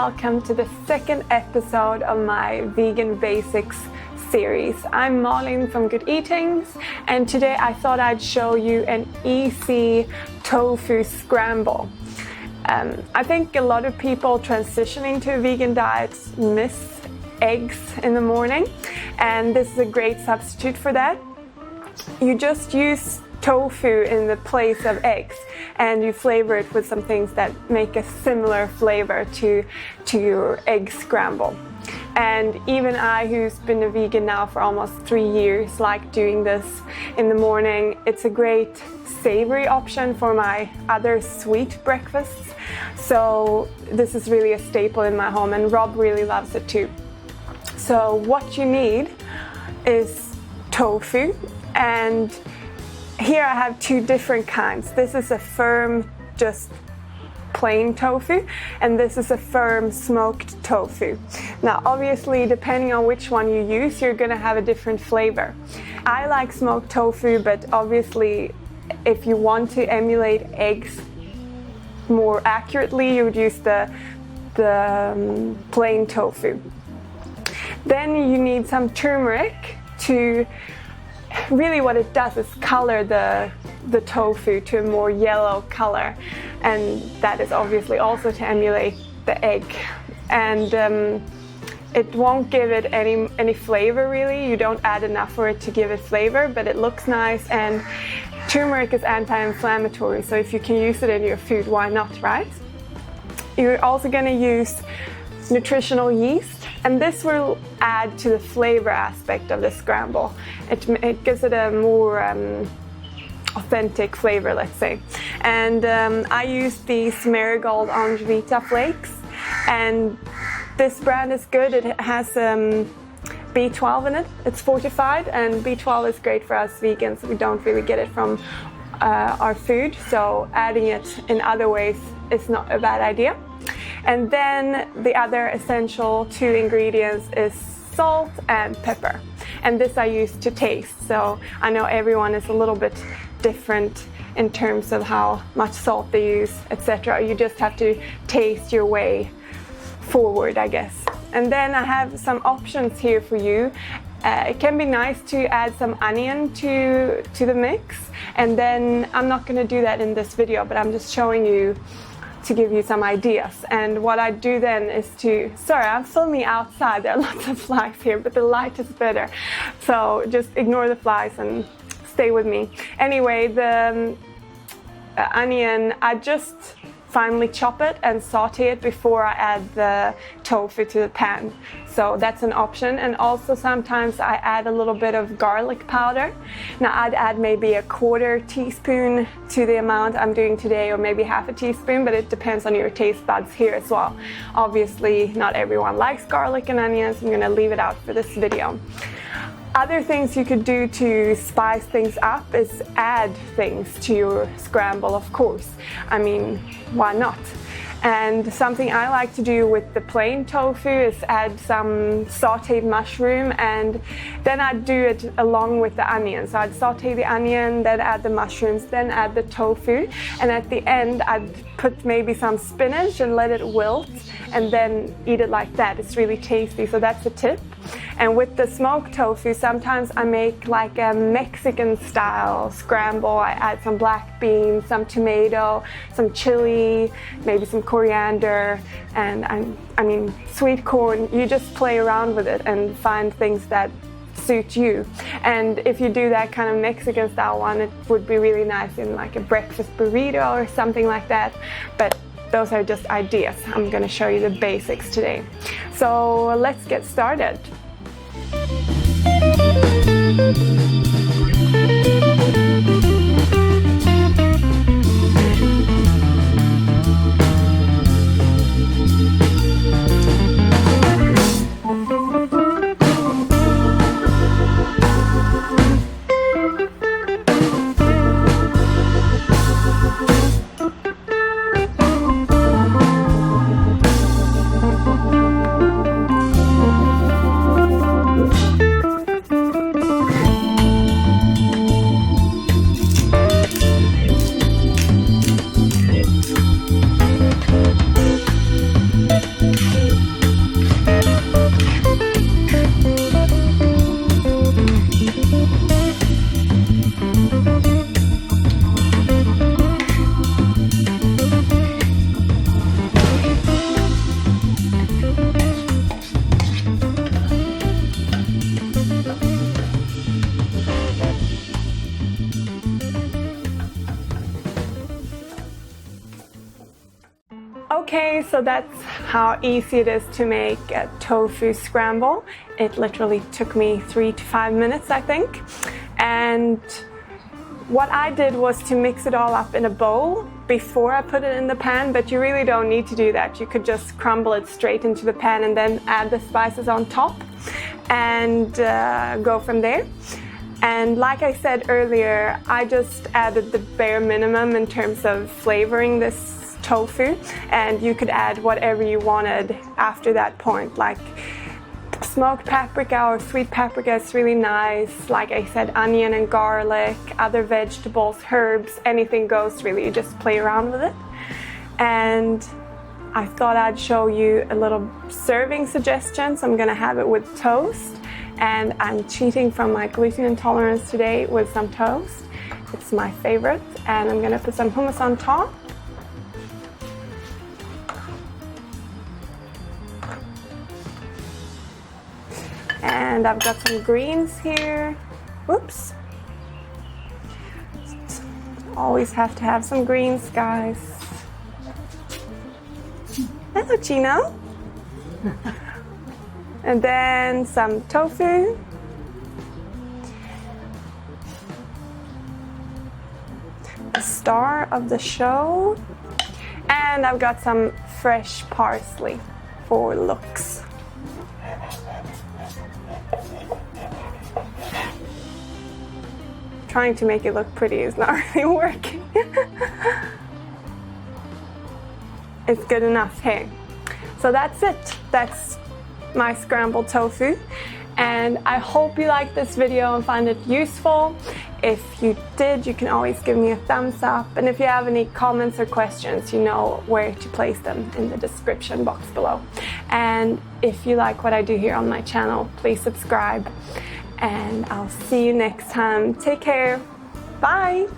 welcome to the second episode of my Vegan Basics series. I'm Malin from Good Eatings, and today I thought I'd show you an easy tofu scramble. I think a lot of people transitioning to a vegan diet miss eggs in the morning, and this is a great substitute for that. You just use tofu in the place of eggs, and you flavor it with some things that make a similar flavor to your egg scramble. And even I, who's been a vegan now for almost 3 years, like doing this in the morning. It's a great savory option for my other sweet breakfasts. So this is really a staple in my home, and Rob really loves it too. So what you need is tofu, and here I have two different kinds. This is a firm, just plain tofu, and this is a firm smoked tofu. Now obviously, depending on which one you use, you're gonna have a different flavor. I like smoked tofu, but obviously if you want to emulate eggs more accurately, you would use the plain tofu. Then you need some turmeric to, really what it does is color the tofu to a more yellow color, and that is obviously also to emulate the egg. And it won't give it any flavor really. You don't add enough for it to give it flavor, but it looks nice, and turmeric is anti-inflammatory, so if you can use it in your food, why not, right? You're also going to use nutritional yeast, and this will add to the flavor aspect of the scramble. It gives it a more authentic flavor, let's say. And I use these Marigold Orange Vita flakes, and this brand is good. It has B12 in it. It's fortified, and B12 is great for us vegans. We don't really get it from our food, so adding it in other ways is not a bad idea. And then the other essential two ingredients is salt and pepper, and this I use to taste. So I know everyone is a little bit different in terms of how much salt they use, etc. You just have to taste your way forward, I guess. And then I have some options here for you. It can be nice to add some onion to the mix, and then I'm not going to do that in this video, but I'm just showing you to give you some ideas. And what I do then is sorry, I'm filming outside, there are lots of flies here, but the light is better, so just ignore the flies and stay with me. Anyway, the onion, I just finely chop it and saute it before I add the tofu to the pan. So that's an option. And also sometimes I add a little bit of garlic powder. Now I'd add maybe a 1/4 teaspoon to the amount I'm doing today, or maybe 1/2 teaspoon, but it depends on your taste buds here as well. Obviously not everyone likes garlic and onions. I'm gonna leave it out for this video. Other things you could do to spice things up is add things to your scramble, of course. I mean, why not? And something I like to do with the plain tofu is add some sauteed mushroom, and then I'd do it along with the onion. So I'd saute the onion, then add the mushrooms, then add the tofu, and at the end I'd put maybe some spinach and let it wilt, and then eat it like that. It's really tasty, so that's a tip. And with the smoked tofu, sometimes I make like a Mexican style scramble. I add some black beans, some tomato, some chili, maybe some coriander, and I mean sweet corn. You just play around with it and find things that suit you. And if you do that kind of Mexican style one, it would be really nice in like a breakfast burrito or something like that. But those are just ideas. I'm going to show you the basics today. So let's get started. So that's how easy it is to make a tofu scramble. It literally took me 3 to 5 minutes, I think. And what I did was to mix it all up in a bowl before I put it in the pan, but you really don't need to do that. You could just crumble it straight into the pan and then add the spices on top and go from there. And like I said earlier, I just added the bare minimum in terms of flavoring this tofu, and you could add whatever you wanted after that point, like smoked paprika or sweet paprika is really nice. Like I said, onion and garlic, other vegetables, herbs, anything goes really. You just play around with it. And I thought I'd show you a little serving suggestion. So I'm gonna have it with toast, and I'm cheating from my gluten intolerance today with some toast. It's my favorite, and I'm gonna put some hummus on top. And I've got some greens here. Whoops. Always have to have some greens, guys. Hello, Chino. And then some tofu. The star of the show. And I've got some fresh parsley for looks. Trying to make it look pretty is not really working. It's good enough, hey. So that's it. That's my scrambled tofu. And I hope you liked this video and found it useful. If you did, you can always give me a thumbs up. And if you have any comments or questions, you know where to place them in the description box below. And if you like what I do here on my channel, please subscribe. And I'll see you next time. Take care. Bye.